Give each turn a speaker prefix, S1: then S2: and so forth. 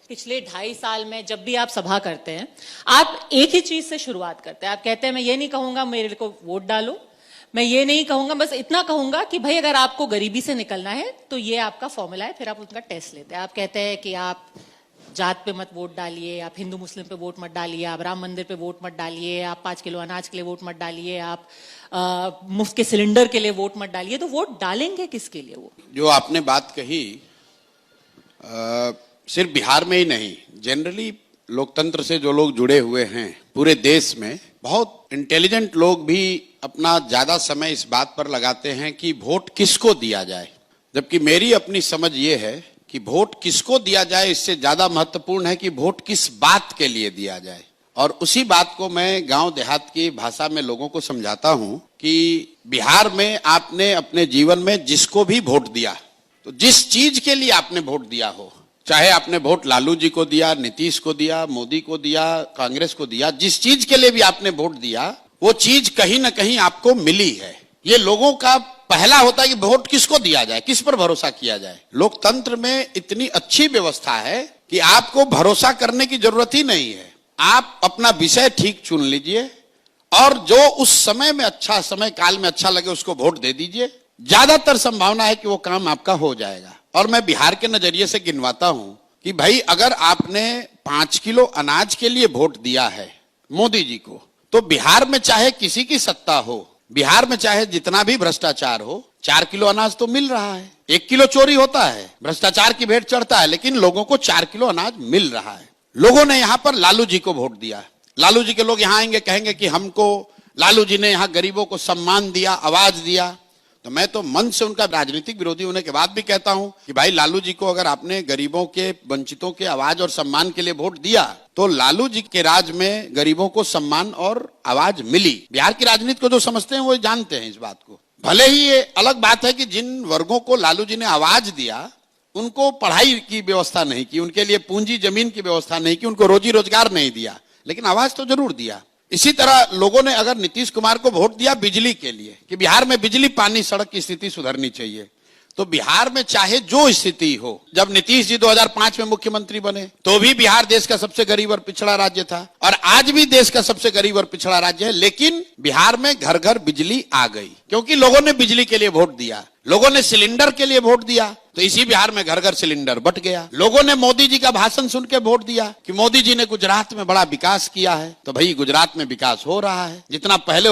S1: पिछले 2.5 साल में जब भी आप सभा करते हैं, आप एक ही चीज से शुरुआत करते हैं। आप कहते हैं मैं ये नहीं कहूंगा मेरे को वोट डालो, मैं ये नहीं कहूंगा, बस इतना कहूंगा कि भाई अगर आपको गरीबी से निकलना है तो ये आपका फॉर्मूला है। फिर आप उनका टेस्ट लेते हैं। आप कहते हैं कि आप जात पे मत वोट डालिए, आप हिंदू मुस्लिम पे वोट मत डालिए, आप राम मंदिर पे वोट मत डालिए, आप 5 किलो अनाज के लिए वोट मत डालिए, आप मुफ्त के सिलेंडर के लिए वोट मत डालिए। तो वोट डालेंगे किसके लिए? वो
S2: जो आपने बात कही सिर्फ बिहार में ही नहीं, जनरली लोकतंत्र से जो लोग जुड़े हुए हैं पूरे देश में, बहुत इंटेलिजेंट लोग भी अपना ज्यादा समय इस बात पर लगाते हैं कि वोट किसको दिया जाए। जबकि मेरी अपनी समझ ये है कि वोट किसको दिया जाए इससे ज्यादा महत्वपूर्ण है कि वोट किस बात के लिए दिया जाए। और उसी बात को मैं गांव देहात की भाषा में लोगों को समझाता हूं कि बिहार में आपने अपने जीवन में जिसको भी वोट दिया, तो जिस चीज के लिए आपने वोट दिया हो, चाहे आपने वोट लालू जी को दिया, नीतीश को दिया, मोदी को दिया, कांग्रेस को दिया, जिस चीज के लिए भी आपने वोट दिया वो चीज कहीं ना कहीं आपको मिली है। ये लोगों का पहला होता है कि वोट किसको दिया जाए, किस पर भरोसा किया जाए। लोकतंत्र में इतनी अच्छी व्यवस्था है कि आपको भरोसा करने की जरूरत ही नहीं है। आप अपना विषय ठीक चुन लीजिए और जो उस समय में अच्छा, समय काल में अच्छा लगे उसको वोट दे दीजिए। ज्यादातर संभावना है कि वो काम आपका हो जाएगा। और मैं बिहार के नजरिए से गिनवाता हूं कि भाई अगर आपने 5 किलो अनाज के लिए वोट दिया है मोदी जी को, तो बिहार में चाहे किसी की सत्ता हो, बिहार में चाहे जितना भी भ्रष्टाचार हो, 4 किलो अनाज तो मिल रहा है। 1 किलो चोरी होता है, भ्रष्टाचार की भेंट चढ़ता है, लेकिन लोगों को 4 किलो अनाज मिल रहा है। लोगों ने यहां पर लालू जी को वोट दिया। लालू जी के लोग यहां आएंगे, कहेंगे कि हमको लालू जी ने यहां गरीबों को सम्मान दिया, आवाज दिया। तो मैं तो मन से उनका राजनीतिक विरोधी होने के बाद भी कहता हूं कि भाई लालू जी को अगर आपने गरीबों के, वंचितों के आवाज और सम्मान के लिए वोट दिया, तो लालू जी के राज में गरीबों को सम्मान और आवाज मिली। बिहार की राजनीति को जो समझते हैं वो जानते हैं इस बात को। भले ही ये अलग बात है कि जिन वर्गों को लालू जी ने आवाज दिया उनको पढ़ाई की व्यवस्था नहीं की, उनके लिए पूंजी जमीन की व्यवस्था नहीं की, उनको रोजी रोजगार नहीं दिया, लेकिन आवाज तो जरूर दिया। इसी तरह लोगों ने अगर नीतीश कुमार को वोट दिया बिजली के लिए कि बिहार में बिजली, पानी, सड़क की स्थिति सुधरनी चाहिए, तो बिहार में चाहे जो स्थिति हो, जब नीतीश जी 2005 में मुख्यमंत्री बने तो भी बिहार देश का सबसे गरीब और पिछड़ा राज्य था, और आज भी देश का सबसे गरीब और पिछड़ा राज्य है। लेकिन बिहार में घर घर बिजली आ गई क्योंकि लोगों ने बिजली के लिए वोट दिया, लोगों ने सिलेंडर के लिए वोट दिया, तो इसी बिहार में घर घर सिलेंडर बंट गया। लोगों ने मोदी जी का भाषण सुन के वोट दिया कि मोदी जी ने गुजरात में बड़ा विकास किया है, तो भाई गुजरात में विकास हो रहा है, जितना पहले